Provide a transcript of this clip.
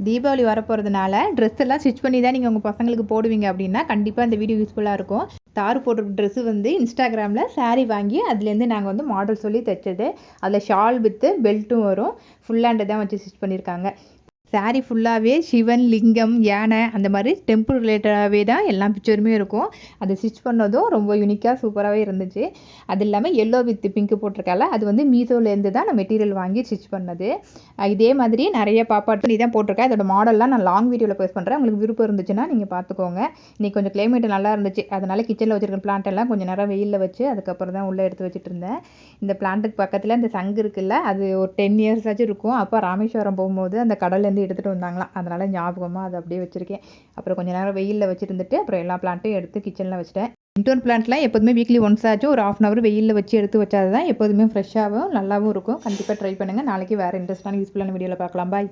Deepavali வரப்போகிறதுனால dress எல்லாம் stitch பண்ணி தான் நீங்கள் உங்கள் பசங்களுக்கு போடுவீங்க அப்படின்னா கண்டிப்பாக இந்த வீடியோ யூஸ்ஃபுல்லாக இருக்கும். தாரு போட்டிருக்க ட்ரெஸ்ஸு வந்து இன்ஸ்டாகிராமில் saree வாங்கி அதுலேருந்து நாங்கள் வந்து மாடல் சொல்லி தைச்சது. அதில் ஷால் வித்து பெல்ட்டும் வரும். ஃபுல் ஹேண்டு தான் வச்சு ஸ்டிச் பண்ணியிருக்காங்க. saree ஃபுல்லாகவே சிவன், லிங்கம், யானை அந்த மாதிரி டெம்பிள் ரிலேட்டடாகவே தான் எல்லா பிக்சருமே இருக்கும். அது ஸ்டிச் பண்ணதும் ரொம்ப யூனிக்காக சூப்பராகவே இருந்துச்சு. அது இல்லாமல் எல்லோ வித் பிங்க் போட்டிருக்கால அது வந்து மீஷோலேருந்து தான் நான் மெட்டீரியல் வாங்கி ஸ்டிச் பண்ணது. இதே மாதிரி நிறைய பாப்பாட்டு நீ தான் போட்டிருக்கேன். அதோட மாடல்லாம் நான் லாங் வீடியோவில் போஸ்ட் பண்ணுறேன். உங்களுக்கு விருப்பம் இருந்துச்சுன்னா நீங்கள் பார்த்துக்கோங்க. இன்றைக்கி கொஞ்சம் கிளைமேட் நல்லா இருந்துச்சு. அதனால் கிச்சனில் வச்சுருக்க பிளான்ட் எல்லாம் கொஞ்சம் நேரம் வெயிலில் வச்சு அதுக்கப்புறம் தான் உள்ளே எடுத்து வச்சுட்டு இருந்தேன். இந்த பிளான்ட்டுக்கு பக்கத்தில் இந்த சங்கு இருக்குல்ல அது ஒரு 10 இயர்ஸ் ஆச்சும் இருக்கும். அப்போ ராமேஸ்வரம் போகும்போது அந்த கடல்லேருந்து எடுத்துகிட்டு வந்தாங்களாம். அதனால் ஞாபகமாக அதை அப்படியே வச்சுருக்கேன். அப்புறம் கொஞ்சம் நேரம் வெயிலில் வச்சுருந்துட்டு அப்புறம் எல்லா பிளான்ட்டையும் எடுத்து கிச்சனில் வச்சுட்டேன். இன்டோர் பிளான்ட்லாம் எப்போதுமே வீக்லி ஒன்ஸ் ஆச்சும் ஒரு 1/2 hour வெயிலில் வச்சு எடுத்து வச்சாதான் எப்போதுமே ஃப்ரெஷ்ஷாகவும் நல்லாவும் இருக்கும். கண்டிப்பாக ட்ரை பண்ணுங்கள். நாளைக்கு வேறு இன்ட்ரெஸ்டான யூஸ்ஃபுல்லான வீடியோவில் பார்க்கலாம். பாய்.